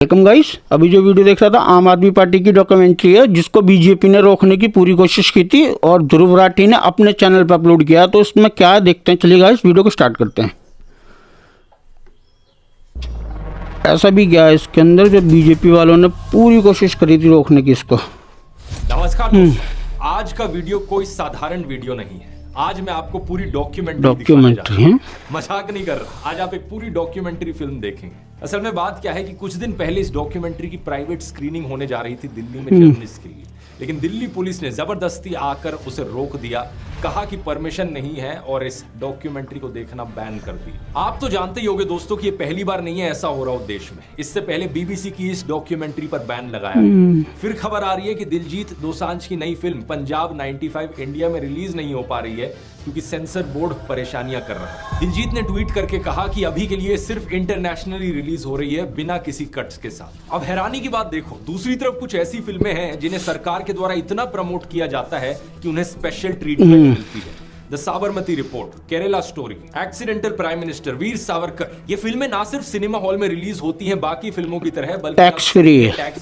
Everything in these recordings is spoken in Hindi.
Welcome guys. अभी जो वीडियो देख रहा था आम आदमी पार्टी की डॉक्यूमेंट्री है जिसको बीजेपी ने रोकने की पूरी कोशिश की थी और ध्रुव राठी ने अपने चैनल पर अपलोड किया। तो उसमें क्या है देखते हैं। चलिए गाइस वीडियो को स्टार्ट करते हैं। ऐसा भी क्या है इसके अंदर जो बीजेपी वालों ने पूरी कोशिश करी थी रोकने की इसको। नमस्कार दोस्तों, आज का वीडियो कोई साधारण वीडियो नहीं है। आज मैं आपको पूरी डॉक्यूमेंट्री है, मजाक नहीं कर रहा। आज आप एक पूरी डॉक्यूमेंट्री फिल्म देखेंगे। असल में बात क्या है कि कुछ दिन पहले इस डॉक्यूमेंट्री की प्राइवेट स्क्रीनिंग होने जा रही थी दिल्ली में जर्नलिस्ट के लिए, लेकिन दिल्ली पुलिस ने जबरदस्ती आकर उसे रोक दिया। कहा कि परमिशन नहीं है और इस डॉक्यूमेंट्री को देखना बैन कर दिया। आप तो जानते ही होंगे दोस्तों कि ये पहली बार नहीं है ऐसा हो रहा हो देश में। इससे पहले बीबीसी की इस डॉक्यूमेंट्री पर बैन लगाया गया। फिर खबर आ रही है कि दिलजीत दोसांझ की नई फिल्म पंजाब 95 इंडिया में रिलीज नहीं हो पा रही है क्योंकि सेंसर बोर्ड परेशानियां कर रहा है। दिलजीत ने ट्वीट करके कहा कि अभी के लिए सिर्फ इंटरनेशनली रिलीज हो रही है बिना किसी कट्स के साथ। अब हैरानी की बात देखो, दूसरी तरफ कुछ ऐसी फिल्में हैं जिन्हें सरकार के द्वारा इतना प्रमोट किया जाता है कि उन्हें स्पेशल ट्रीटमेंट मिलती है। The Sabarmati report, Kerala story, accidental prime minister, Veer Savarkar, ये फिल्में ना सिर्फ सिनेमा हॉल में रिलीज होती हैं बाकी फिल्मों की तरह, बल्कि टैक्स फ्री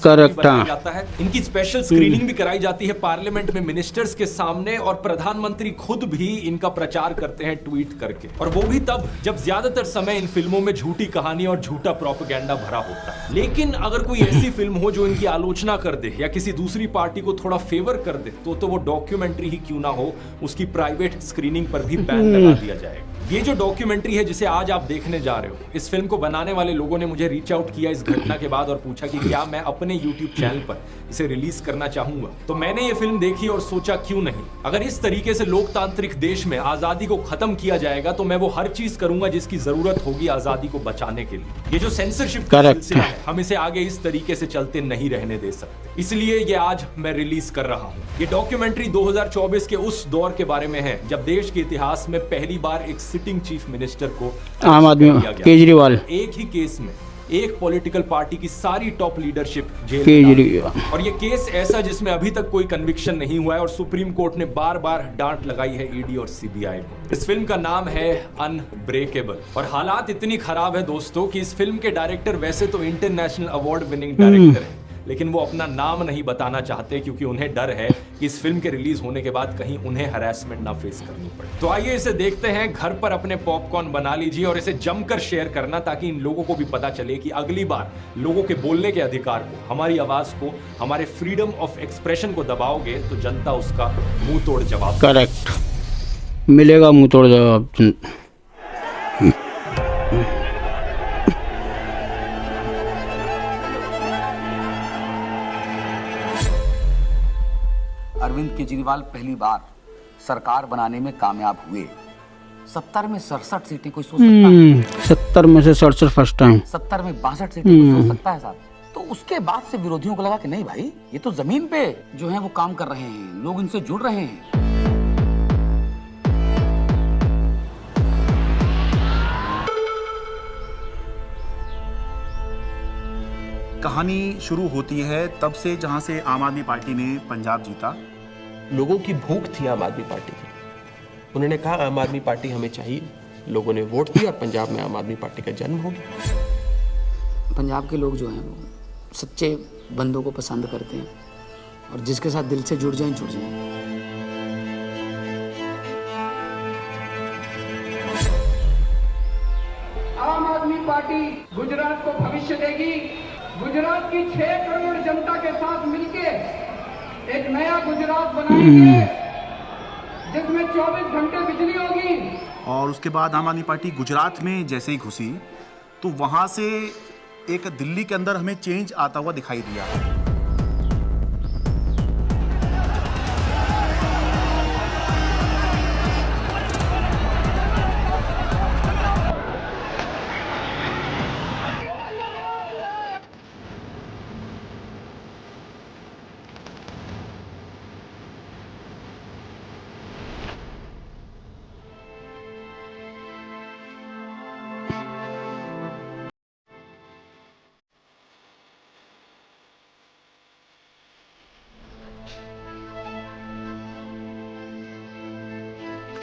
करेक्ट जाता है। इनकी स्पेशल स्क्रीनिंग भी कराई जाती है पार्लियामेंट में मिनिस्टर्स के सामने, और प्रधानमंत्री खुद भी इनका प्रचार करते हैं ट्वीट करके। और वो भी तब जब ज्यादातर समय इन फिल्मों में झूठी कहानी और झूठा प्रोपेगेंडा भरा होता है। लेकिन अगर कोई ऐसी फिल्म हो जो इनकी आलोचना कर दे या किसी दूसरी पार्टी को थोड़ा फेवर कर दे तो वो डॉक्यूमेंट्री ही क्यों ना हो, उसकी प्राइवेट स्क्रीनिंग पर भी बैन लगा दिया जाएगा। ये जो डॉक्यूमेंट्री है जिसे आज आप देखने जा रहे हो, इस फिल्म को बनाने वाले लोगों ने मुझे रीच आउट किया इस घटना के बाद और पूछा कि क्या मैं अपने YouTube चैनल पर इसे रिलीज करना चाहूंगा। तो मैंने ये फिल्म देखी और सोचा क्यों नहीं। अगर इस तरीके से लोकतांत्रिक देश में आजादी को खत्म किया जाएगा तो मैं वो हर चीज करूंगा जिसकी जरूरत होगी आजादी को बचाने के लिए। ये जो सेंसरशिप का सिलसिला है, हम इसे आगे इस तरीके से चलते नहीं रहने दे सकते। इसलिए ये आज मैं रिलीज कर रहा हूँ। ये डॉक्यूमेंट्री 2024 के उस दौर के बारे में है जब देश के इतिहास में पहली बार एक सिटिंग चीफ मिनिस्टर को आम आदमी केजरीवाल, एक ही केस में एक पॉलिटिकल पार्टी की सारी टॉप लीडरशिप जेल केजरीवाल। और ये केस ऐसा जिसमें अभी तक कोई कन्विक्शन नहीं हुआ है और सुप्रीम कोर्ट ने बार बार डांट लगाई है ईडी और सीबीआई को। इस फिल्म का नाम है अनब्रेकेबल और हालात इतनी खराब है दोस्तों कि इस फिल्म के डायरेक्टर वैसे तो इंटरनेशनल अवार्ड विनिंग डायरेक्टर है, लेकिन वो अपना नाम नहीं बताना चाहते क्योंकि उन्हें डर है कि इस फिल्म के रिलीज होने के बाद कहीं उन्हें हरासमेंट ना फेस करनी पड़े। तो आइए इसे देखते हैं। घर पर अपने पॉपकॉर्न बना लीजिए और इसे जमकर शेयर करना ताकि इन लोगों को भी पता चले कि अगली बार लोगों के बोलने के अधिकार को, हमारी आवाज को, हमारे फ्रीडम ऑफ एक्सप्रेशन को दबाओगे तो जनता उसका मुंह तोड़ जवाब करेक्ट मिलेगा, मुंह तोड़ जवाब। अरविंद केजरीवाल पहली बार सरकार बनाने में कामयाब हुए। 70 में 67 सीटें कोई सोच सकता है? 70 में से 67 फर्स्ट टाइम। 70 में 62 सीटें कोई सोच सकता है साहब? तो उसके बाद से विरोधियों को लगा कि नहीं भाई, ये तो जमीन पे जो है वो काम कर रहे हैं, लोग इनसे जुड़ रहे हैं। कहानी शुरू होती है तब से जहां से आम आदमी पार्टी ने पंजाब जीता। लोगों की भूख थी आम आदमी पार्टी की। उन्होंने कहा आम आदमी पार्टी हमें चाहिए। लोगों ने वोट दिया और पंजाब में आम आदमी पार्टी का जन्म हो गया। पंजाब के लोग जो हैं वो सच्चे बंदों को पसंद करते हैं और जिसके साथ दिल से जुड़ जाएं जुड़ जाएं। आम आदमी पार्टी गुजरात को भविष्य देगी। गुजरात की 6 करोड़ जनता के साथ मिलके एक नया गुजरात बनाएंगे जिसमें 24 घंटे बिजली होगी। और उसके बाद आम आदमी पार्टी गुजरात में जैसे ही घुसी तो वहां से एक दिल्ली के अंदर हमें चेंज आता हुआ दिखाई दिया।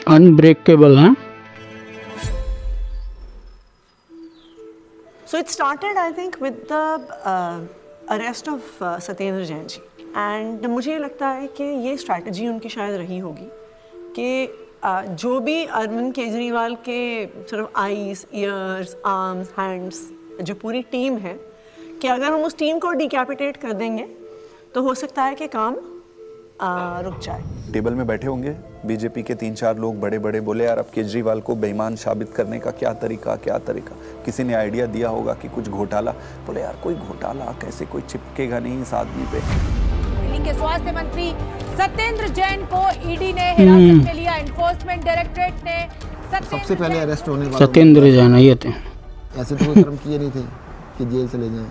अनब्रेकेबल है। So it started, I think, with the arrest of Satyendra Jain ji. And मुझे ये लगता है कि ये स्ट्रैटेजी उनकी शायद रही होगी कि जो भी अरविंद केजरीवाल के सिर्फ आईज, ईयर्स, आर्म्स, हैंड्स, जो पूरी टीम है, कि अगर हम उस टीम को डिकैपिटेट कर देंगे तो हो सकता है कि काम रुक जाए. टेबल में बैठे होंगे बीजेपी के 3-4 लोग बड़े बड़े, बोले यार अब केजरीवाल को बेईमान साबित करने का क्या तरीका. किसी ने आइडिया दिया होगा कि कुछ घोटाला, बोले यार कोई घोटाला कैसे, कोई चिपकेगा नहीं इस आदमी पे. दिल्ली के स्वास्थ्य मंत्री सत्येंद्र जैन को ईडी ने हिरासत में लिया. एनफोर्समेंट डायरेक्टरेट ने सबसे पहले अरेस्ट होने वाले सत्येंद्र जैन ये थे. ऐसे तो कोई कर्म किए नहीं थे कि जेल चले जाएं.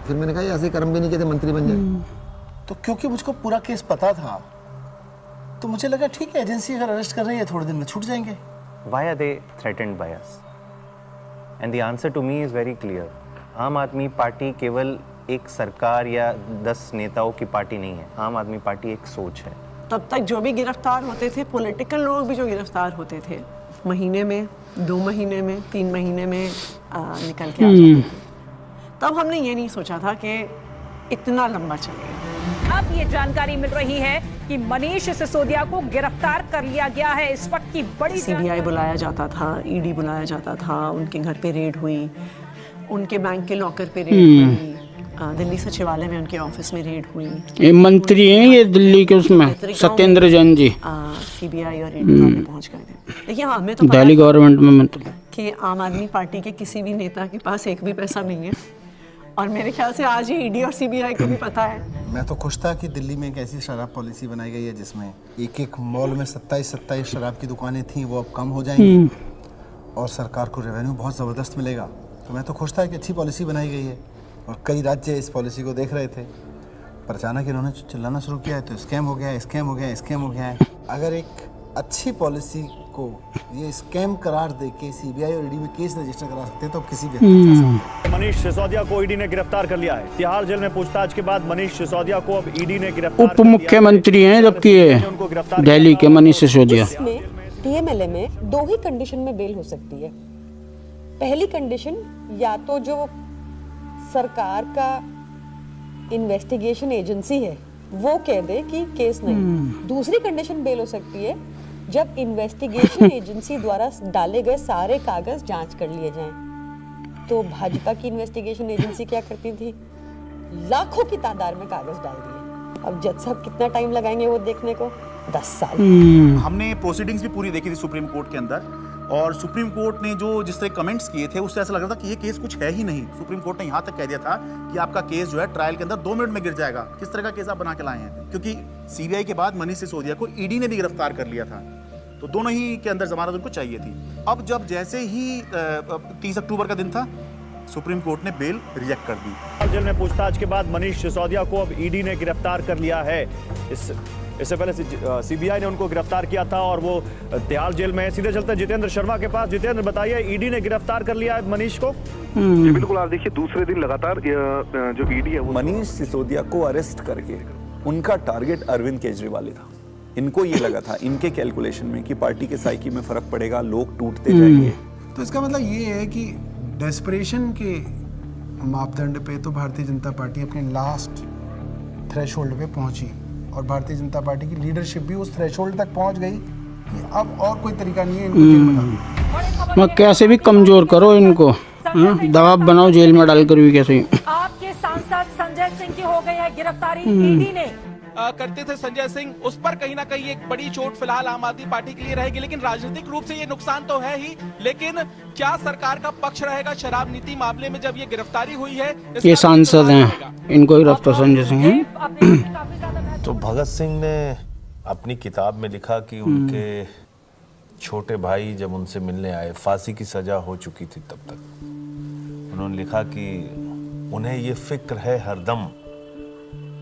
फिर मैंने कहा ऐसे कर्म भी नहीं किए थे मंत्री बन जाए. तो क्योंकि मुझको पूरा केस पता था तो मुझे लगा ठीक है, एजेंसी अगर अरेस्ट कर रही है थोड़े दिन में छूट जाएंगे. Why are they threatened by us? And the answer to me is very clear. आम आदमी पार्टी केवल एक सरकार या 10 नेताओं की पार्टी नहीं है. आम आदमी पार्टी एक सोच है. तब तक जो भी गिरफ्तार होते थे, पॉलिटिकल लोग भी जो गिरफ्तार होते थे, महीने में, 2 महीने में, 3 महीने में निकल के आ जाते थे. तब हमने ये नहीं सोचा था कि इतना लंबा चलेगा. अब ये जानकारी मिल रही है कि मनीष सिसोदिया को गिरफ्तार कर लिया गया है. इस वक्त की बड़ी सीबीआई बुलाया जाता था, ईडी बुलाया जाता था, उनके घर पे रेड हुई, उनके बैंक के लॉकर पे रेड हुई, दिल्ली सचिवालय में उनके ऑफिस में रेड हुई. ये मंत्री हैं ये दिल्ली के, उसमें सत्येंद्र जैन जी सीबीआई और ईडी वहाँ पे पहुंच गए थे. देखिए हमें तो दिल्ली गवर्नमेंट में मंत्री कि आम आदमी पार्टी के किसी भी नेता के पास एक भी पैसा नहीं है, और मेरे ख्याल से आज ही ईडी और सीबीआई को भी पता है. मैं तो खुश था कि दिल्ली में एक ऐसी शराब पॉलिसी बनाई गई है जिसमें एक मॉल में 27 शराब की दुकानें थी, वो अब कम हो जाएंगी और सरकार को रेवेन्यू बहुत ज़बरदस्त मिलेगा. तो मैं तो खुश था कि अच्छी पॉलिसी बनाई गई है और कई राज्य इस पॉलिसी को देख रहे थे. पर अचानक इन्होंने चिल्लाना शुरू किया है तो स्कैम हो गया है, स्कैम हो गया है, स्कैम हो गया है. अगर एक अच्छी पॉलिसी को ये स्कैम करार देके सीबीआई और ईडी में केस रजिस्टर करा सकते तो किसी भी. मनीष सिसोदिया को ईडी ने गिरफ्तार कर लिया है. तिहाड़ जेल में पूछताछ के बाद मनीष सिसोदिया को अब ईडी ने गिरफ्तार. उप मुख्यमंत्री हैं जबकि ये दिल्ली के मनीष सिसोदिया. टीएमएलए में 2 ही कंडीशन में बेल हो सकती है. पहली कंडीशन, या तो जो सरकार का इन्वेस्टिगेशन एजेंसी है वो कह दे कि केस नहीं. दूसरी कंडीशन बेल हो सकती है जब इन्वेस्टिगेशन एजेंसी द्वारा डाले गए सारे कागज जांच कर लिए जाएं. तो भाजपा की इन्वेस्टिगेशन एजेंसी क्या करती थी, लाखों की तादाद में कागज डाल दिए. अब जज साहब कितना टाइम लगाएंगे वो देखने को, 10 साल. हमने प्रोसीडिंग्स भी पूरी देखी थी सुप्रीम कोर्ट के अंदर, और सुप्रीम कोर्ट ने जो जिस तरह कमेंट्स किए थे उससे ऐसा लग रहा था कि ये केस कुछ है ही नहीं. सुप्रीम कोर्ट ने यहाँ तक कह दिया था कि आपका केस जो है ट्रायल के अंदर 2 मिनट में गिर जाएगा. किस तरह का केस आप बना के लाए हैं, क्योंकि सीबीआई के बाद मनीष सिसोदिया को ईडी ने भी गिरफ्तार कर लिया था, तो दोनों ही के अंदर जमानत उनको चाहिए थी. अब जब जैसे ही 30 अक्टूबर का दिन था, सुप्रीम कोर्ट ने बेल रिजेक्ट कर दी. जेल में पूछताछ के बाद मनीष सिसोदिया को अब ईडी ने गिरफ्तार कर लिया है. इससे पहले सीबीआई ने उनको गिरफ्तार किया था और वो तिहाड़ जेल में है. सीधे चलते हैं जितेंद्र शर्मा के पास. जितेंद्र, बताइए, ईडी ने गिरफ्तार कर लिया है मनीष को. जी बिल्कुल. आप देखिए दूसरे दिन लगातार जो ईडी है मनीष सिसोदिया को अरेस्ट करके उनका टारगेट अरविंद केजरीवाल था. इनको ये लगा था इनके कैलकुलेशन में कि पार्टी के साइकी में फर्क पड़ेगा, लोग टूटते जाएंगे. तो इसका मतलब ये है कि डेस्परेशन के मापदंड पे तो भारतीय जनता पार्टी अपने लास्ट थ्रेशोल्ड पे पहुंची, और भारतीय जनता पार्टी की लीडरशिप भी उस थ्रेशोल्ड तक पहुंच गई कि अब और कोई तरीका नहीं है इनको जेल में डालने. मैं कैसे भी कमजोर करो इनको, दबाव बनाओ जेल में डालकर भी कैसे. आपके सांसद संजय सिंह की हो गई है गिरफ्तारी. ईडी ने करते थे संजय सिंह, उस पर कहीं ना कहीं एक बड़ी चोट फिलहाल आम आदमी पार्टी के लिए रहेगी, लेकिन राजनीतिक रूप से ये नुकसान तो है ही. लेकिन क्या सरकार का पक्ष रहेगा शराब नीति मामले में जब ये गिरफ्तारी हुई है? ये सांसद हैं, इनको गिरफ्तार संजय सिंह हैं. तो भगत सिंह ने अपनी किताब में लिखा कि उनके छोटे भाई जब उनसे मिलने आए, फांसी की सजा हो चुकी थी तब तक, उन्होंने लिखा कि उन्हें ये फिक्र है हरदम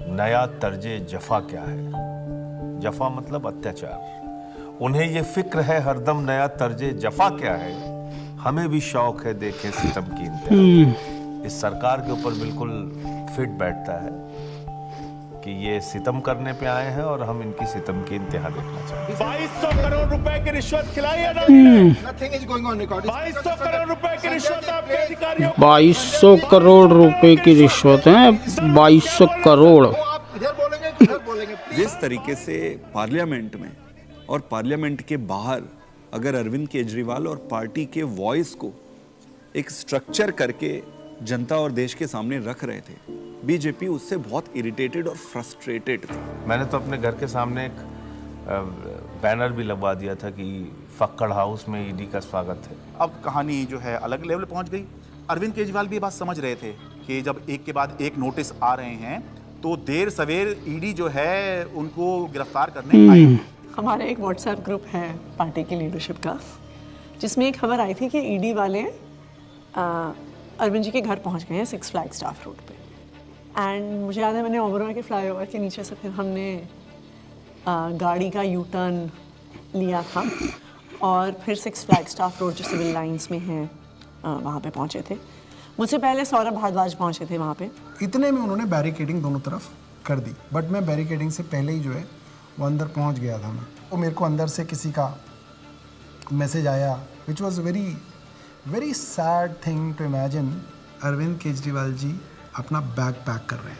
नया तर्जे जफा क्या है. जफा मतलब अत्याचार. उन्हें ये फिक्र है हरदम नया तर्जे जफा क्या है. हमें भी शौक है देखें सितम की इंतहा. इस सरकार के ऊपर बिल्कुल फिट बैठता है. कि ये सितम करने पे आए हैं और हम इनकी सितम की इंतहा देखना चाहते हैं। 2200 करोड़ रुपए की रिश्वत खिलाई है ना? Nothing is going on record. 2200 crore रुपए की रिश्वत आपके अधिकारियों 2200 करोड़ रुपए की रिश्वत है। 2200 करोड़। इधर बोलेंगे कि उधर बोलेंगे। जिस तरीके से पार्लियामेंट में और पार्लियामेंट के बाहर अगर अरविंद केजरीवाल और पार्टी के वॉइस को एक स्ट्रक्चर करके जनता और देश के सामने रख रहे थे, बीजेपी उससे बहुत इरिटेटेड और फ्रस्ट्रेटेड थी। मैंने तो अपने घर के सामने एक बैनर भी लगवा दिया था कि फक्कड़ हाउस में ईडी का स्वागत है। अब कहानी जो है अलग लेवल पहुंच गई। अरविंद केजरीवाल भी ये बात समझ रहे थे कि जब एक के बाद एक नोटिस आ रहे हैं तो देर सवेर ईडी जो है उनको गिरफ्तार करने आएगी। हमारा एक व्हाट्सएप ग्रुप है पार्टी की लीडरशिप का, जिसमें एक खबर आई थी कि ईडी वाले अरविंद जी के घर पहुंच गए हैं 6 फ्लैग स्टाफ रोड पे। एंड मुझे याद है मैंने ओबरॉय के फ्लाईओवर के नीचे से फिर हमने गाड़ी का यू टर्न लिया था और फिर 6 फ्लैग स्टाफ रोड जो सिविल लाइंस में है वहाँ पे पहुँचे थे। मुझसे पहले सौरभ भारद्वाज पहुँचे थे वहाँ पे। इतने में उन्होंने बैरिकेडिंग दोनों तरफ कर दी, बट मैं बैरिकेडिंग से पहले ही जो है वो अंदर पहुँच गया था। मैं वो मेरे को अंदर से किसी का मैसेज आया which was very sad thing to imagine. Arvind Kejriwal ji अपना बैग पैक कर रहे हैं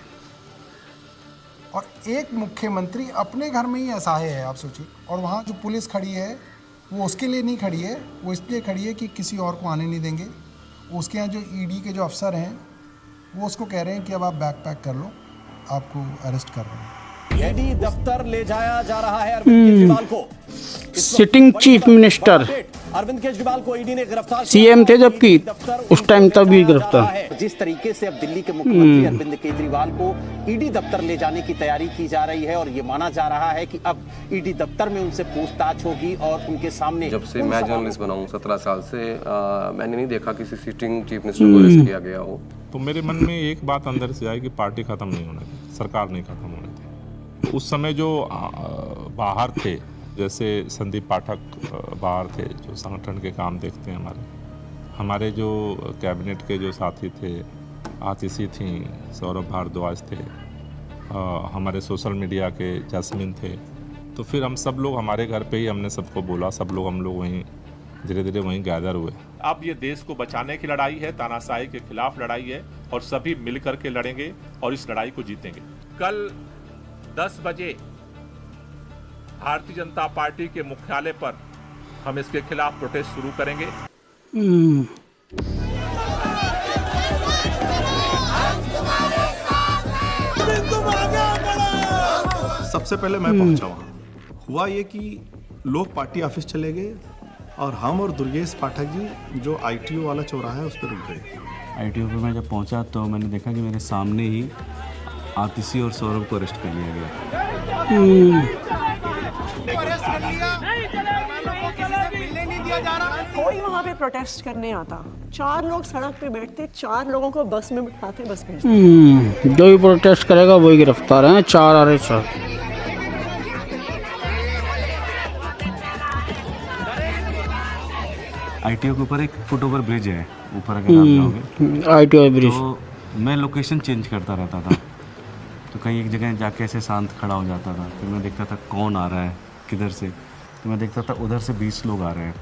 और एक मुख्यमंत्री अपने घर में ही असहाय है, आप सोचिए। और वहाँ जो पुलिस खड़ी है वो उसके लिए नहीं खड़ी है, वो इसलिए खड़ी है कि किसी और को आने नहीं देंगे। उसके यहाँ जो ईडी के जो अफसर हैं वो उसको कह रहे हैं कि अब आप बैग पैक कर लो, आपको अरेस्ट कर रहे हैं। ईडी दफ्तर ले जाया जा रहा है अरविंद केजरीवाल को। Sitting chief minister Arvind Kejriwal को ईडी ने गिरफ्तार सीएम थे जबकि उस टाइम तब भी गिरफ्तार। जिस तरीके से अब दिल्ली के मुख्यमंत्री अरविंद केजरीवाल को ईडी दफ्तर ले जाने की तैयारी की जा रही है और ये माना जा रहा है कि अब ईडी दफ्तर में उनसे पूछताछ होगी और उनके सामने। जब से मैं जर्नलिस्ट बना हूं 17 साल से मैंने नहीं देखा किसी सिटिंग चीफ मिनिस्टर को अरेस्ट किया गया हो। तो मेरे मन में एक बात अंदर से आई कि पार्टी खत्म नहीं होने थी, सरकार नहीं खत्म होने थी। उस समय जो बाहर थे, जैसे संदीप पाठक बाहर थे जो संगठन के काम देखते हैं, हमारे जो कैबिनेट के जो साथी थे, आतिशी थी, सौरभ भारद्वाज थे, हमारे सोशल मीडिया के जैस्मिन थे। तो फिर हम सब लोग हमारे घर पे ही हमने सबको बोला, हम लोग वहीं धीरे धीरे वहीं गैदर हुए। अब ये देश को बचाने की लड़ाई है, तानाशाही के खिलाफ लड़ाई है और सभी मिल करके लड़ेंगे और इस लड़ाई को जीतेंगे। कल 10 बजे भारतीय जनता पार्टी के मुख्यालय पर हम इसके खिलाफ प्रोटेस्ट शुरू करेंगे। सबसे पहले मैं पहुंचा वहां। हुआ ये कि लोग पार्टी ऑफिस चले गए और हम और दुर्गेश पाठक जी जो आईटीओ वाला चौराहा है उस पर रुक गए। आईटीओ पे मैं जब पहुंचा तो मैंने देखा कि मेरे सामने ही आतिशी और सौरभ को अरेस्ट कर लिया गया। कोई वहाँ पे प्रोटेस्ट करने आता, 4 लोग सड़क पे बैठते, 4 लोगों को बस में बिठाते, बस भेजते। जो भी प्रोटेस्ट करेगा वही गिरफ्तार है। 4 आ रहे 4। आईटीओ के ऊपर एक फुटओवर ब्रिज है, ऊपर अगर आप जाओगे आईटीओ ब्रिज, तो मैं लोकेशन चेंज करता रहता था। तो कहीं एक जगह जाके ऐसे शांत खड़ा हो जाता था, फिर मैं देखता था कौन आ रहा है किधर से, तो मैं देखता था उधर से 20 लोग आ रहे हैं।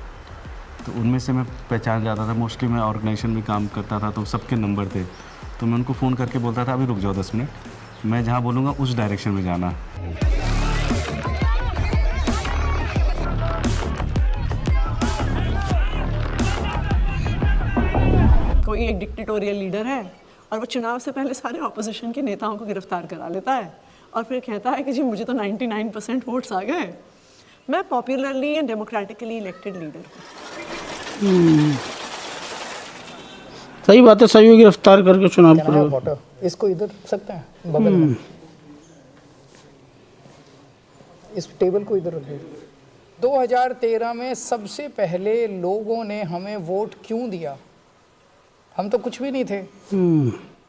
तो उनमें से मैं पहचान जाता था। मोस्टली मैं ऑर्गेनाइजेशन में काम करता था तो सबके नंबर थे, तो मैं उनको फ़ोन करके बोलता था अभी रुक जाओ 10 मिनट, मैं जहाँ बोलूँगा उस डायरेक्शन में जाना। कोई एक डिक्टेटोरियल लीडर है और वो चुनाव से पहले सारे ऑपोजिशन के नेताओं को गिरफ्तार करा लेता है और फिर कहता है कि जी मुझे तो 99% वोट्स आ गए, मैं popularly and democratically elected leader हूँ। सही बात है, सही गिरफ्तार करके चुनाव करो। इसको इधर रख सकते हैं बगल में, इस टेबल को इधर रखिए। 2013 में सबसे पहले लोगों ने हमें वोट क्यों दिया? हम तो कुछ भी नहीं थे,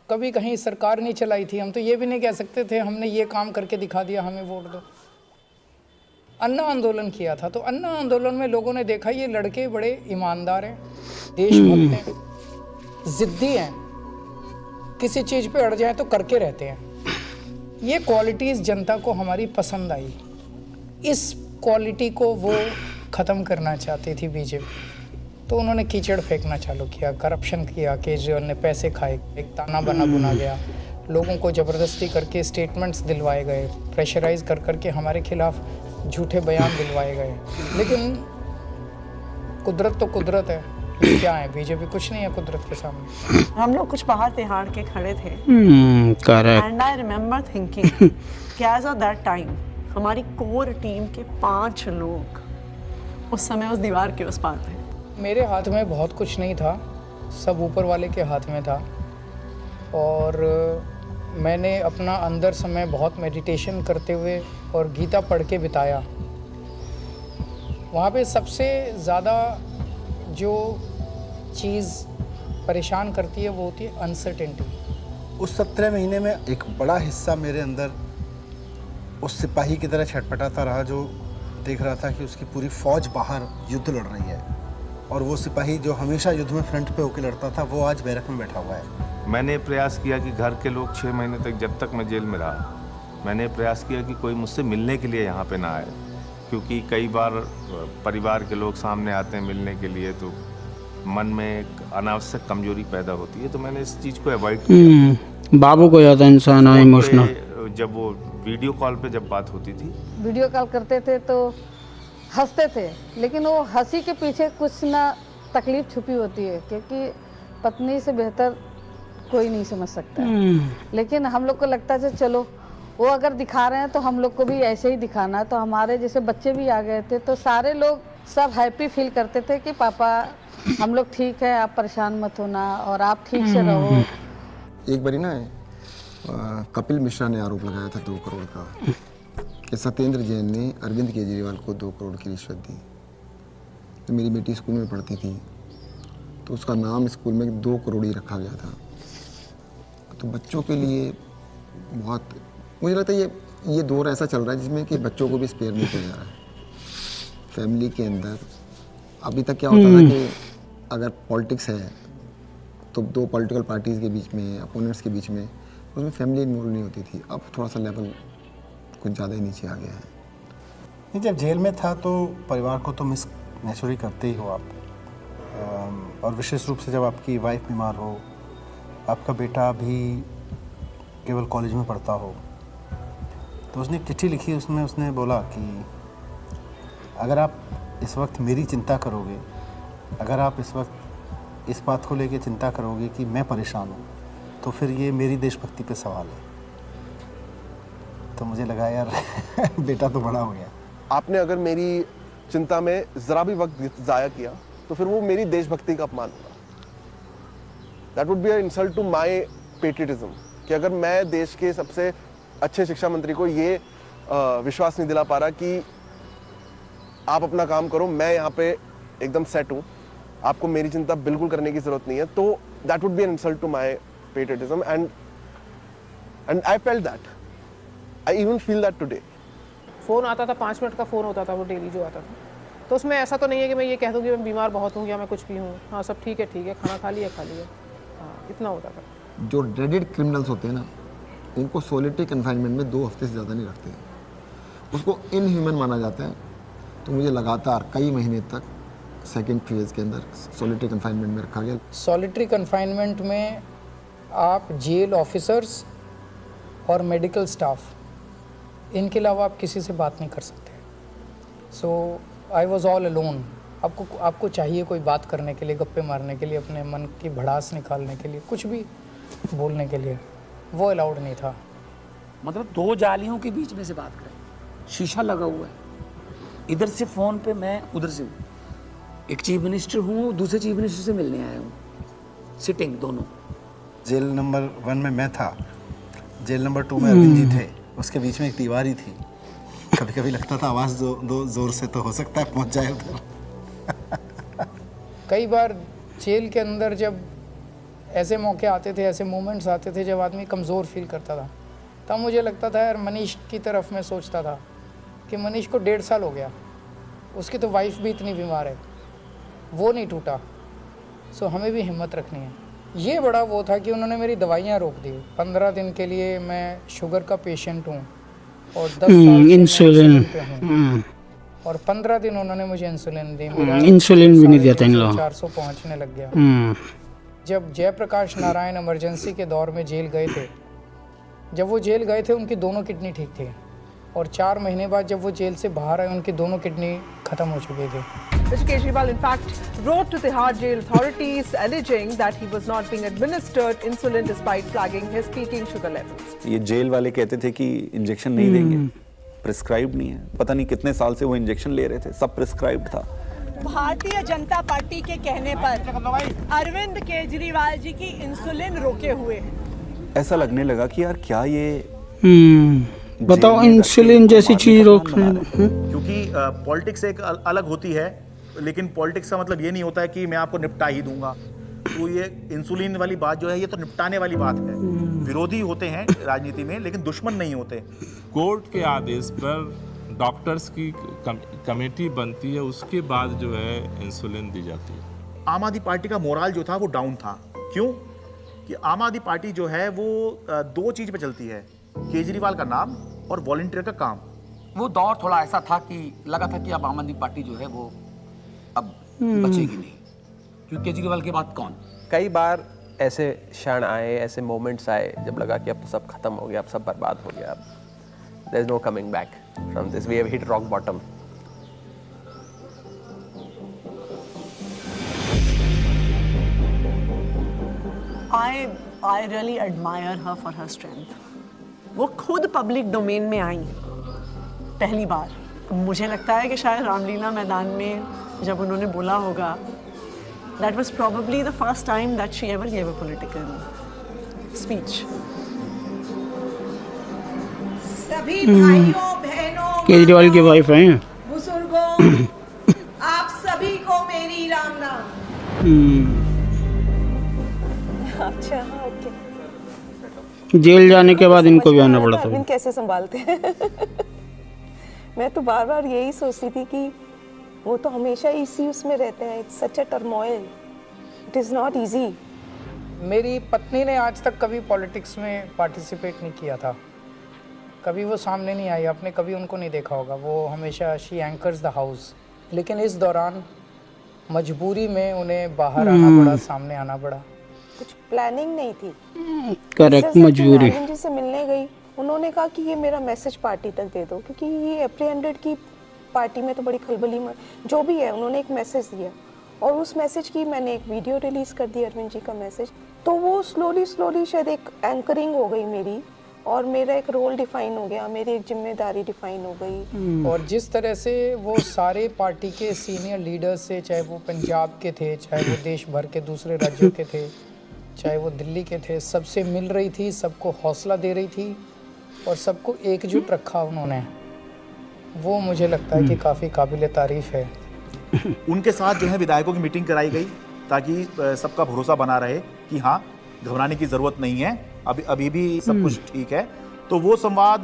कभी कहीं सरकार नहीं चलाई थी, हम तो ये भी नहीं कह सकते थे हमने ये काम करके दिखा दिया हमें वोट दो। अन्ना आंदोलन किया था, तो अन्ना आंदोलन में लोगों ने देखा ये लड़के बड़े ईमानदार हैं, देशभक्त हैं, जिद्दी हैं, किसी चीज़ पे अड़ जाए तो करके रहते हैं। ये क्वालिटीज़ जनता को हमारी पसंद आई। इस क्वालिटी को वो ख़त्म करना चाहती थी बीजेपी, तो उन्होंने कीचड़ फेंकना चालू किया, करप्शन किया, केजरीवाल ने पैसे खाए, एक ताना बना बुना गया, लोगों को ज़बरदस्ती करके स्टेटमेंट्स दिलवाए गए, प्रेशराइज कर करके हमारे खिलाफ झूठे बयान दिलवाए गए। लेकिन कुदरत तो कुदरत है, क्या है, बीजेपी कुछ नहीं है कुदरत के सामने। हम लोग कुछ बाहर तिहाड़ के खड़े थे correct. And I remember thinking कि एज ऑफ दैट टाइम हमारी कोर टीम के 5 लोग उस समय उस दीवार के उस पार थे। मेरे हाथ में बहुत कुछ नहीं था, सब ऊपर वाले के हाथ में था। और मैंने अपना अंदर समय बहुत मेडिटेशन करते हुए और गीता पढ़ के बिताया। वहाँ पे सबसे ज़्यादा जो चीज़ परेशान करती है वो होती है अनसर्टेनिटी। उस 17 महीने में एक बड़ा हिस्सा मेरे अंदर उस सिपाही की तरह छटपटाता रहा जो देख रहा था कि उसकी पूरी फौज बाहर युद्ध लड़ रही है, और वो सिपाही जो हमेशा युद्ध में फ्रंट पे होकर लड़ता था वो आज बैरक में बैठा हुआ है। मैंने प्रयास किया कि घर के लोग 6 महीने तक, जब तक मैं जेल में रहा, मैंने प्रयास किया कि कोई मुझसे मिलने के लिए यहाँ पे ना आए, क्योंकि कई बार परिवार के लोग सामने आते हैं मिलने के लिए तो मन में एक अनावश्यक कमजोरी पैदा होती है, तो मैंने इस चीज़ को अवॉइड किया। बाबू को याद है इंसान इमोशनल। जब वो वीडियो कॉल पे जब बात होती थी, वीडियो कॉल करते थे तो हंसते थे, लेकिन वो हंसी के पीछे कुछ ना तकलीफ छुपी होती है, क्योंकि पत्नी से बेहतर कोई नहीं समझ सकता है। लेकिन हम लोग को लगता है चलो वो अगर दिखा रहे हैं तो हम लोग को भी ऐसे ही दिखाना है। तो हमारे जैसे बच्चे भी आ गए थे, तो सारे लोग सब हैप्पी फील करते थे कि पापा हम लोग ठीक है, आप परेशान मत होना और आप ठीक से रहो। एक बारी ना कपिल मिश्रा ने आरोप लगाया था 2 करोड़ का कि सत्येंद्र जैन ने अरविंद केजरीवाल को 2 करोड़ की रिश्वत दी। तो मेरी बेटी स्कूल में पढ़ती थी, तो उसका नाम स्कूल में 2 करोड़ ही रखा गया था। तो बच्चों के लिए बहुत, मुझे लगता है ये दौर ऐसा चल रहा है जिसमें कि बच्चों को भी स्पेयर नहीं किया जा रहा है। फैमिली के अंदर अभी तक क्या होता था कि अगर पॉलिटिक्स है तो 2 पॉलिटिकल पार्टीज़ के बीच में, अपोनेंट्स के बीच में, उसमें फैमिली इन्वॉल्व नहीं होती थी। अब थोड़ा सा लेवल कुछ ज़्यादा ही नीचे आ गया है। नहीं, जब जेल में था तो परिवार को तो मिस नेचुरली करते ही हो आप, और विशेष रूप से जब आपकी वाइफ बीमार हो, आपका बेटा भी केवल कॉलेज में पढ़ता हो। तो उसने एक चिट्ठी लिखी, उसमें उसने बोला कि अगर आप इस वक्त मेरी चिंता करोगे, अगर आप इस वक्त इस बात को लेके चिंता करोगे कि मैं परेशान हूँ, तो फिर ये मेरी देशभक्ति पे सवाल है। तो मुझे लगा यार बेटा तो बड़ा हो गया। आपने अगर मेरी चिंता में ज़रा भी वक्त ज़ाया किया तो फिर वो मेरी देशभक्ति का अपमान होगा। That would be a insult to my patriotism, कि अगर मैं देश के सबसे अच्छे शिक्षा मंत्री को ये विश्वास नहीं दिला पा रहा कि आप अपना काम करो, मैं यहाँ पे एकदम सेट हूँ, आपको मेरी चिंता बिल्कुल करने की ज़रूरत नहीं है, तो that would be an insult to my patriotism and I felt that, I even feel that today. Phone आता था, 5 मिनट का फ़ोन होता था वो डेली जो आता था, तो उसमें ऐसा तो नहीं है कि मैं ये कह दूँ कि मैं बीमार बहुत हूँ या मैं कुछ भी हूँ, हाँ सब ठीक है, खाना खा लिया, हाँ इतना होता था। जो ड्रेडेड क्रिमिनल्स होते हैं ना, उनको सोलिटरी कन्फाइनमेंट में 2 हफ्ते से ज़्यादा नहीं रखते, उसको इनह्यूमन माना जाता है। तो मुझे लगातार कई महीने तक सेकेंड फेज़ के अंदर सोलिटरी कन्फाइनमेंट में रखा गया। सॉलिटरी कन्फाइनमेंट में आप जेल ऑफिसर्स और मेडिकल स्टाफ, इनके अलावा आप किसी से बात नहीं कर सकते। सो आई वॉज ऑल अलोन। आपको चाहिए कोई बात करने के लिए, गप्पे मारने के लिए, अपने मन की भड़ास निकालने के लिए, कुछ भी बोलने के लिए, वो अलाउड नहीं था। मतलब 2 जालियों के बीच में से बात करें, शीशा लगा हुआ है, इधर से फ़ोन पे मैं उधर से हूँ, एक चीफ मिनिस्टर हूँ, दूसरे चीफ मिनिस्टर से मिलने आया हूँ, सिटिंग दोनों। जेल नंबर 1 में मैं था, जेल नंबर 2 में अरविंद जी थे, उसके बीच में एक दीवार ही थी। कभी कभी लगता था आवाज़ दो ज़ोर से तो हो सकता है पहुँच जाए उधर। कई बार जेल के अंदर जब ऐसे मौके आते थे, ऐसे मोमेंट्स आते थे जब आदमी कमज़ोर फील करता था, तब मुझे लगता था यार मनीष की तरफ मैं सोचता था कि मनीष को 1.5 साल हो गया, उसकी तो वाइफ भी इतनी बीमार है, वो नहीं टूटा। सो हमें भी हिम्मत रखनी है। ये बड़ा वो था कि उन्होंने मेरी दवाइयाँ रोक दी। 15 दिन के लिए मैं शुगर का पेशेंट हूँ और 10 साल से मैं इंसुलिन पे हूँ और 15 दिन उन्होंने मुझे इंसुलिन दी। मेरा इंसुलिन भी नहीं दिया था इन लोगों 400 पहुँचने लग गया। जब जयप्रकाश नारायण इमरजेंसी के दौर में जेल गए थे, जब वो जेल गए थे उनकी दोनों किडनी ठीक थी और 4 महीने बाद जब वो जेल से बाहर आए उनकी दोनों किडनी खत्म हो चुकी थी। Mr. Kejriwal, in fact, wrote to Tihar jail authorities alleging that he was not being administered insulin despite flagging his peaking sugar levels. ये जेल वाले कहते थे कि इंजेक्शन नहीं देंगे, प्रिस्क्राइब नहीं है। पता नहीं कितने साल से वो इंजेक्शन ले रहे थे, सब प्रिस्क्राइब था। भारतीय जनता पार्टी के कहने पर अरविंद केजरीवाल जी की इंसुलिन रोके हुए हैं। ऐसा लगने लगा कि यार क्या ये बताओ इंसुलिन जैसी चीज रोक, क्योंकि पॉलिटिक्स एक अलग होती है, लेकिन पॉलिटिक्स का मतलब ये नहीं होता है कि मैं आपको निपटा ही दूंगा। तो ये इंसुलिन वाली बात जो है ये तो निपटाने वाली बात है। विरोधी होते हैं राजनीति में लेकिन दुश्मन नहीं होते। कोर्ट के आदेश पर डॉक्टर्स की कमेटी बनती है, उसके बाद जो है इंसुलिन दी जाती है। आम आदमी पार्टी का मोराल जो था वो डाउन था। क्यों? कि आम आदमी पार्टी जो है वो 2 चीज पे चलती है, केजरीवाल का नाम और वॉलंटियर का काम। वो दौर थोड़ा ऐसा था कि लगा था कि अब आम आदमी पार्टी जो है वो अब बचेगी नहीं, क्योंकि केजरीवाल के बाद कौन। कई बार ऐसे क्षण आए, ऐसे मोमेंट्स आए जब लगा कि अब तो सब खत्म हो गया, अब सब बर्बाद हो गया, अब there is no coming back from this, we have hit rock bottom. I really admire her for her strength. वो खुद पब्लिक डोमेन में आई पहली बार। मुझे लगता है कि शायद रामलीला मैदान में जब उन्होंने बोला होगा, that was probably the first time that she ever gave a political speech. सभी भाइयों बहनों केजरीवाल की वाइफ हैं, बुजुर्गों, आप सभी को मेरी राम नाम। अच्छा, ओके। जेल जाने के बाद इनको भी आना पड़ा था। अरविंद कैसे संभालते हैं मैं तो बार बार यही सोचती थी कि वो तो हमेशा इसी उसमें रहते हैं। It's such a turmoil, it is not easy. मेरी पत्नी ने आज तक कभी पॉलिटिक्स में पार्टिसिपेट नहीं किया था, कभी वो सामने नहीं आई, आपने कभी उनको नहीं देखा होगा। वो हमेशा शी एंकर्स द हाउस, लेकिन इस दौरान मजबूरी में उन्हें बाहर आना पड़ा, सामने आना पड़ा। कुछ प्लानिंग नहीं थी, करेक्ट, मजबूरी। अरविंद जी से मिलने गई, उन्होंने कहा कि ये मेरा मैसेज पार्टी तक दे दो, क्योंकि ये एप्रीहेंडेड की पार्टी में तो बड़ी खलबली जो भी है। उन्होंने एक मैसेज दिया और उस मैसेज की मैंने एक वीडियो रिलीज़ कर दी, अरविंद जी का मैसेज। तो वो स्लोली शायद एक एंकरिंग हो गई मेरी, और मेरा एक रोल डिफाइन हो गया, मेरी एक जिम्मेदारी डिफाइन हो गई। और जिस तरह से वो सारे पार्टी के सीनियर लीडर्स से, चाहे वो पंजाब के थे, चाहे वो देश भर के दूसरे राज्यों के थे, चाहे वो दिल्ली के थे, सबसे मिल रही थी, सबको हौसला दे रही थी और सबको एकजुट रखा उन्होंने। वो मुझे लगता है कि काफ़ी काबिल तारीफ़ है। उनके साथ जो है विधायकों की मीटिंग कराई गई ताकि सबका भरोसा बना रहे कि हाँ, घबराने की ज़रूरत नहीं है, अभी भी सब कुछ ठीक है। तो वो संवाद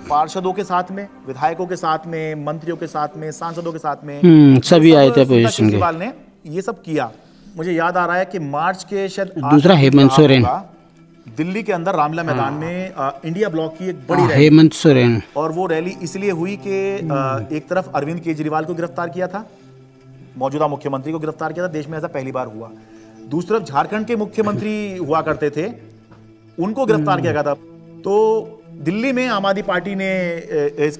पार्षदों के साथ में, विधायकों के साथ में, मंत्रियों के साथ में, सांसदों के साथ में, सभी आए थे अपोजिशन के। केजरीवाल ने ये सब किया। मुझे याद आ रहा है कि मार्च के शायद दूसरा हेमंत सोरेन, दिल्ली के अंदर रामलीला मैदान में इंडिया ब्लॉक की एक बड़ी रैली, हेमंत सोरेन, और वो रैली इसलिए हुई कि एक तरफ अरविंद केजरीवाल को गिरफ्तार किया था, मौजूदा मुख्यमंत्री को गिरफ्तार किया था, देश में ऐसा पहली बार हुआ। दूसरी तरफ झारखंड के मुख्यमंत्री हुआ करते थे, उनको गिरफ्तार किया गया था। तो दिल्ली में आम आदमी पार्टी ने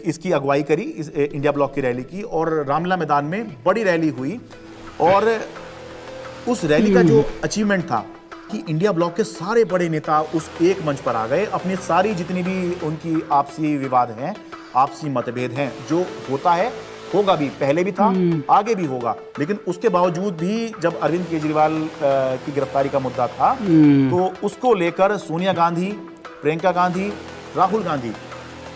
इसकी अगुवाई करी, इस इंडिया ब्लॉक की रैली की, और रामलीला मैदान में बड़ी रैली हुई। और उस रैली का जो अचीवमेंट था कि इंडिया ब्लॉक के सारे बड़े नेता उस एक मंच पर आ गए, अपनी सारी जितनी भी उनकी आपसी विवाद हैं, आपसी मतभेद हैं, जो होता है, होगा भी, पहले भी था, आगे भी होगा, लेकिन उसके बावजूद भी जब अरविंद केजरीवाल की गिरफ्तारी का मुद्दा था तो उसको लेकर सोनिया गांधी, प्रियंका गांधी, राहुल गांधी,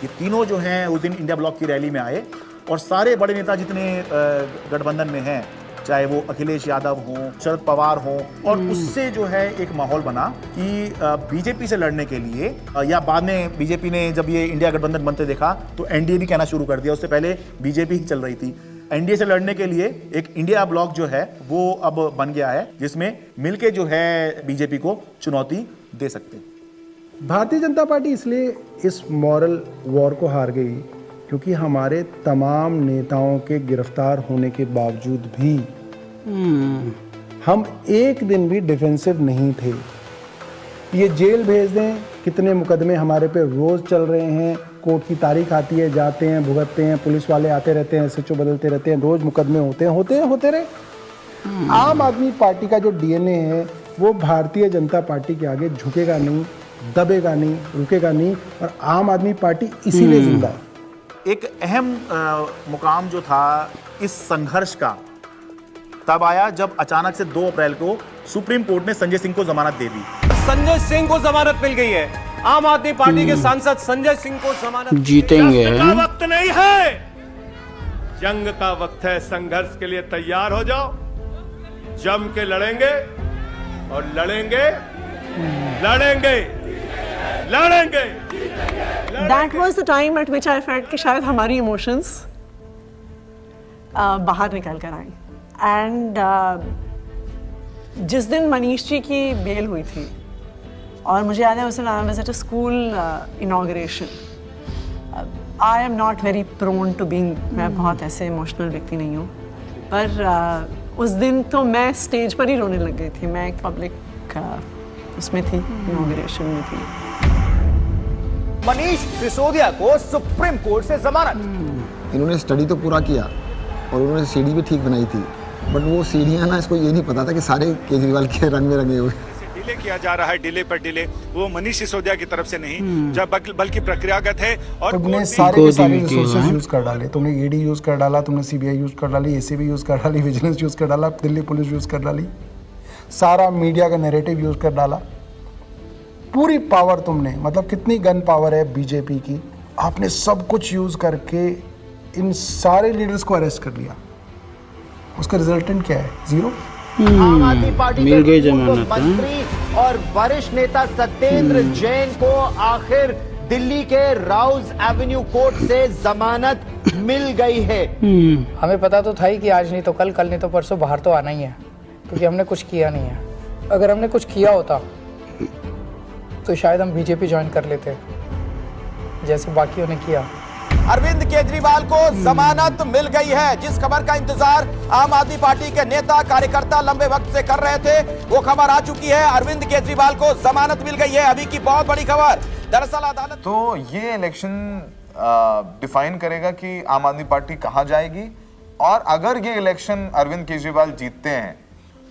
ये तीनों जो हैं उस दिन इंडिया ब्लॉक की रैली में आए। और सारे बड़े नेता जितने गठबंधन में हैं, चाहे वो अखिलेश यादव हों, शरद पवार हों, और उससे जो है एक माहौल बना कि बीजेपी से लड़ने के लिए, या बाद में बीजेपी ने जब ये इंडिया गठबंधन बनते देखा तो एनडीए भी कहना शुरू कर दिया, उससे पहले बीजेपी ही चल रही थी। एनडीए से लड़ने के लिए एक इंडिया ब्लॉक जो है वो अब बन गया है, जिसमें मिलके जो है बीजेपी को चुनौती दे सकते हैं। भारतीय जनता पार्टी इसलिए इस मॉरल वॉर को हार गई क्योंकि हमारे तमाम नेताओं के गिरफ्तार होने के बावजूद भी हम एक दिन भी डिफेंसिव नहीं थे। ये जेल भेज दें, कितने मुकदमे हमारे पे रोज चल रहे हैं, कोर्ट की तारीख आती है, जाते हैं, भुगतते हैं, पुलिस वाले आते रहते हैं, एसएचओ बदलते रहते हैं, रोज मुकदमे होते रहे। आम आदमी पार्टी का जो डीएनए है वो भारतीय जनता पार्टी के आगे झुकेगा नहीं, दबेगा नहीं, रुकेगा नहीं, और आम आदमी पार्टी इसीलिए जिंदा है। एक अहम मुकाम जो था इस संघर्ष का तब आया जब अचानक से 2 अप्रैल को सुप्रीम कोर्ट ने संजय सिंह को जमानत दे दी। संजय सिंह को जमानत मिल गई है। आम आदमी पार्टी के सांसद संजय सिंह को जमानत। जीतेंगे का वक्त नहीं है, जंग का वक्त है। संघर्ष के लिए तैयार हो जाओ, जम के लड़ेंगे और लड़ेंगे। That was the time at which I felt कि शायद हमारी इमोशंस बाहर निकल कर आई। एंड जिस दिन मनीष जी की बेल हुई थी और मुझे याद है उस दिन I was at a school inauguration. I am not very prone to being, मैं बहुत ऐसे इमोशनल व्यक्ति नहीं हूँ, पर उस दिन तो मैं स्टेज पर ही रोने लग गई थी। मैं एक पब्लिक उसमें थी, इनॉग्रेशन में थी। मनीष सिसोदिया को सुप्रीम कोर्ट से जमानत। इन्होंने स्टडी तो पूरा किया और उन्होंने सीढ़ी भी ठीक बनाई थी, बट वो सीढ़ियाँ ना, इसको ये नहीं पता था कि सारे केजरीवाल के रंग में रंगे हुए। डिले किया जा रहा है, डिले पर डिले, वो मनीष सिसोदिया की तरफ से नहीं, जब बल्कि प्रक्रियागत है। और तुमने सारे के सारे रिसोर्सेज यूज कर डाले, तुमने ईडी यूज कर डाला, तुमने सीबीआई यूज कर डाली, एसीबी यूज कर डाली, विजिलेंस यूज कर डाला, दिल्ली पुलिस यूज कर डाली, सारा मीडिया का नैरेटिव यूज कर डाला, पूरी पावर तुमने, मतलब कितनी गन पावर है बीजेपी की, आपने सब कुछ यूज करके इन सारे लीडर्स को अरेस्ट कर लिया। उसका रिजल्टेंट क्या है? 0। आम आदमी पार्टी मिल गई के जमानत, मंत्री और वरिष्ठ नेता सत्येंद्र जैन को आखिर दिल्ली के राउज एवेन्यू कोर्ट से जमानत मिल गई है। हमें पता तो था ही कि आज नहीं तो कल, कल नहीं तो परसों बाहर तो आना ही है, क्योंकि हमने कुछ किया नहीं है। अगर हमने कुछ किया होता तो शायद हम बीजेपी ज्वाइन कर लेते, जैसे बाकियों ने किया। अरविंद केजरीवाल को जमानत मिल गई है। जिस खबर का इंतजार आम आदमी पार्टी के नेता कार्यकर्ता लंबे वक्त से कर रहे थे, वो खबर आ चुकी है। अरविंद केजरीवाल को जमानत मिल गई है। अभी की बहुत बड़ी खबर, दरअसल अदालत तो ये इलेक्शन डिफाइन करेगा कि आम आदमी पार्टी कहां जाएगी, और अगर ये इलेक्शन अरविंद केजरीवाल जीतते हैं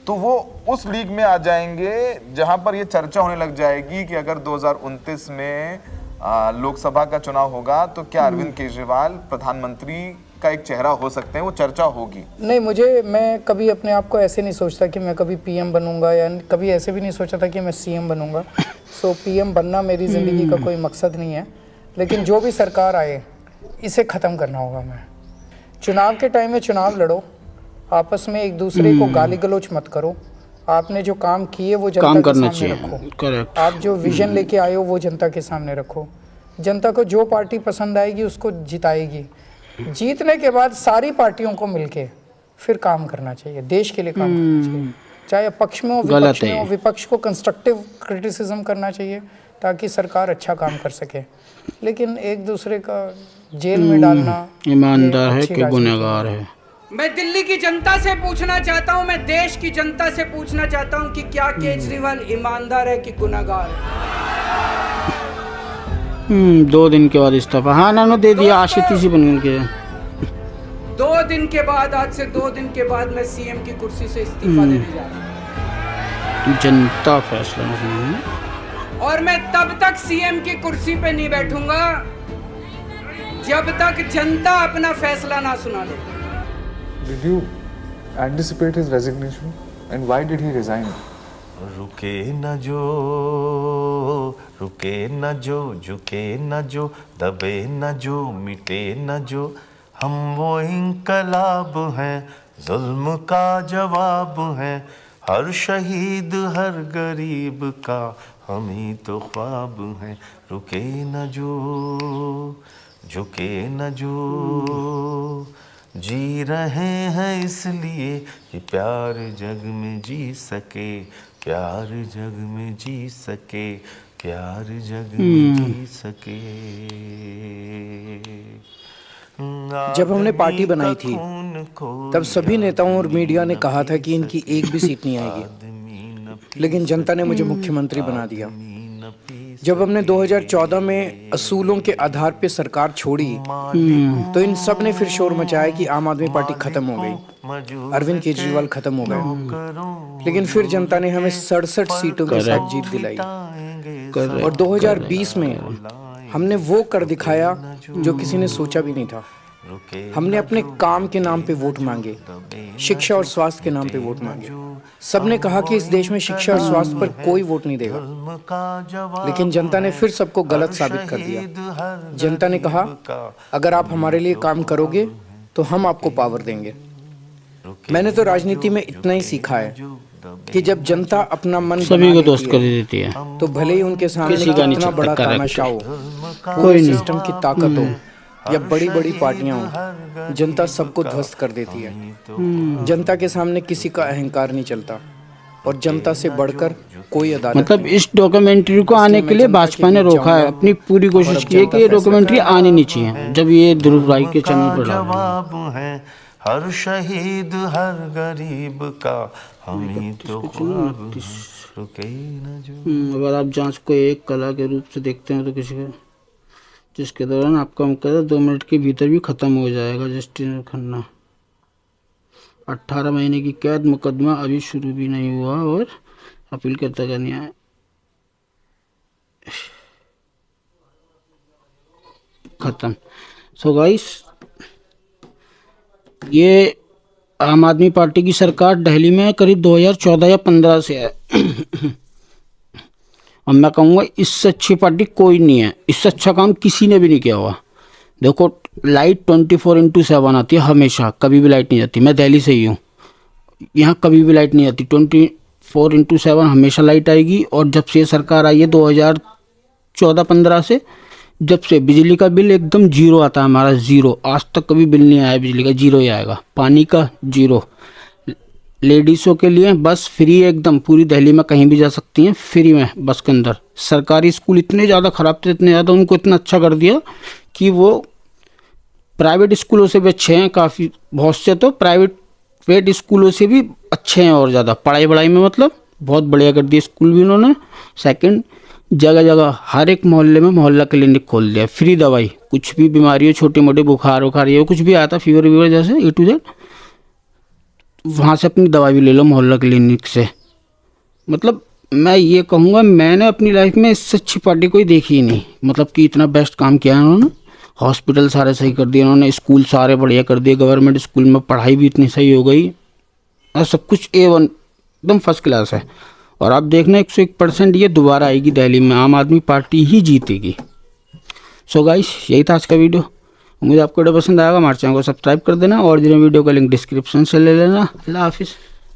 तो वो उस लीग में आ जाएंगे जहां पर ये चर्चा होने लग जाएगी कि अगर 2029 में लोकसभा का चुनाव होगा तो क्या अरविंद केजरीवाल प्रधानमंत्री का एक चेहरा हो सकते हैं, वो चर्चा होगी। नहीं, मैं कभी अपने आप को ऐसे नहीं सोचता कि मैं कभी पीएम बनूंगा, या कभी ऐसे भी नहीं सोचा था कि मैं सीएम बनूंगा। सो पीएम बनना मेरी ज़िंदगी का कोई मकसद नहीं है, लेकिन जो भी सरकार आए इसे ख़त्म करना होगा। मैं चुनाव के टाइम में चुनाव लड़ो, आपस में एक दूसरे को गाली गलौज मत करो। आपने जो काम किए वो जनता के सामने रखो। आप जो विजन लेके आए हो वो जनता के सामने रखो। जनता को जो पार्टी पसंद आएगी उसको जिताएगी। जीतने के बाद सारी पार्टियों को मिलके फिर काम करना चाहिए, देश के लिए काम करना चाहिए, चाहे पक्ष में हो विपक्ष में हो। विपक्ष को कंस्ट्रक्टिव क्रिटिसिज्म करना चाहिए ताकि सरकार अच्छा काम कर सके, लेकिन एक दूसरे का जेल में डालना ईमानदार है कि गुनहगार है। मैं दिल्ली की जनता से पूछना चाहता हूं, मैं देश की जनता से पूछना चाहता हूं कि क्या केजरीवाल ईमानदार है कि गुनहगार है? 2 दिन के बाद इस्तीफा, हाँ नानो दे दिया, आशीष बन के 2 दिन के बाद, आज से 2 दिन के बाद मैं सीएम की कुर्सी से इस्तीफा देने जा रहा हूं। जनता फैसला, और मैं तब तक सीएम की कुर्सी पे नहीं बैठूंगा जब तक जनता अपना फैसला ना सुना ले। Did you anticipate his resignation, and why did he resign? रुके न जो, रुके न जो, झुके न जो, दबे न जो, मिटे न जो, हम वो इंकलाब हैं, जुल्म का जवाब हैं, हर शहीद हर गरीब का हम ही तो ख्वाब हैं। रुके न जो, झुके न जो, जी रहे हैं इसलिए कि प्यार जग में जी सके, प्यार जग में जी सके, प्यार जग में जी सके। जब हमने पार्टी बनाई थी तब सभी नेताओं और मीडिया ने कहा था कि इनकी एक भी सीट नहीं आएगी, लेकिन जनता ने मुझे मुख्यमंत्री बना दिया। जब हमने 2014 में असूलों के आधार पे सरकार छोड़ी तो इन सब ने फिर शोर मचाया कि आम आदमी पार्टी खत्म हो गई, अरविंद केजरीवाल खत्म हो गए। लेकिन फिर जनता ने हमें 67 सीटों के साथ जीत दिलाई और 2020 में हमने वो कर दिखाया जो किसी ने सोचा भी नहीं था। हमने अपने काम के नाम पे वोट मांगे, शिक्षा और स्वास्थ्य के नाम पे वोट मांगे। सबने कहा कि इस देश में शिक्षा और स्वास्थ्य पर कोई वोट नहीं देगा, लेकिन जनता ने फिर सबको गलत साबित कर दिया। जनता ने कहा अगर आप हमारे लिए काम करोगे तो हम आपको पावर देंगे। मैंने तो राजनीति में इतना ही सीखा है कि जब जनता अपना मन सभी को दोस्त कर देती है तो भले ही उनके सामने कितना बड़ा तानाशाह हो, कोई नहीं, सिस्टम की ताकत हो या बड़ी बड़ी पार्टियां हो, जनता सबको ध्वस्त कर देती है। जनता के सामने किसी का अहंकार नहीं चलता और जनता से बढ़कर कोई अदालत मतलब इस डॉक्यूमेंट्री को आने के लिए भाजपा ने रोका है, अपनी पूरी कोशिश की है कि ये डॉक्यूमेंट्री आनी नहीं चाहिए। जब ये ध्रुव राय के चैनल पर जवाब है हर शहीद हर गरीब का, हम ही तो ख्वाब रुके न जो। अगर आप जांच को एक कला के रूप से देखते हैं तो किसी का जिसके दौरान आपका मुकदमा 2 मिनट के भीतर भी खत्म हो जाएगा। जस्टिस खन्ना 18 महीने की कैद, मुकदमा अभी शुरू भी नहीं हुआ और अपील करता का न्याय। खत्म। सो गाइस, ये आम आदमी पार्टी की सरकार दिल्ली में करीब 2014 या 15 से है और मैं कहूँगा इससे अच्छी पार्टी कोई नहीं है, इससे अच्छा काम किसी ने भी नहीं किया हुआ। देखो लाइट 24/7 आती है हमेशा, कभी भी लाइट नहीं जाती। मैं दिल्ली से ही हूँ, यहाँ कभी भी लाइट नहीं आती, 24/7 हमेशा लाइट आएगी। और जब से सरकार आई है 2014-15 से, जब से बिजली का बिल एकदम जीरो आता है हमारा, जीरो। आज तक कभी बिल नहीं आया बिजली का, जीरो ही आएगा। पानी का जीरो। लेडीज़ों के लिए बस फ्री एकदम, पूरी दिल्ली में कहीं भी जा सकती हैं फ्री में बस के अंदर। सरकारी स्कूल इतने ज़्यादा ख़राब थे, इतने ज़्यादा, उनको इतना अच्छा कर दिया कि वो प्राइवेट स्कूलों से भी अच्छे हैं काफ़ी, बहुत से तो प्राइवेट स्कूलों से भी अच्छे हैं और ज़्यादा पढ़ाई में, मतलब बहुत बढ़िया कर दिया स्कूल भी उन्होंने। सेकंड, जगह जगह हर एक मोहल्ले में मोहल्ला क्लिनिक खोल दिया, फ्री दवाई, कुछ भी बीमारी हो, छोटी मोटी बुखार ये कुछ भी आता, फीवर जैसे A to Z, वहाँ से अपनी दवाई भी ले लो मोहल्ला क्लिनिक से। मतलब मैं ये कहूँगा मैंने अपनी लाइफ में इससे अच्छी पार्टी कोई देखी ही नहीं, मतलब कि इतना बेस्ट काम किया है उन्होंने। हॉस्पिटल सारे सही कर दिए उन्होंने, स्कूल सारे बढ़िया कर दिए, गवर्नमेंट स्कूल में पढ़ाई भी इतनी सही हो गई और सब कुछ A1 एकदम फर्स्ट क्लास है। और आप देखना 101% ये दोबारा आएगी दिल्ली में, आम आदमी पार्टी ही जीतेगी। सो गाइस, यही था आज का वीडियो। उम्मीद आपको वीडियो पसंद आएगा। हमारे चैनल को सब्सक्राइब कर देना और वीडियो का लिंक डिस्क्रिप्शन से ले लेना। अल्लाह हाफिज़।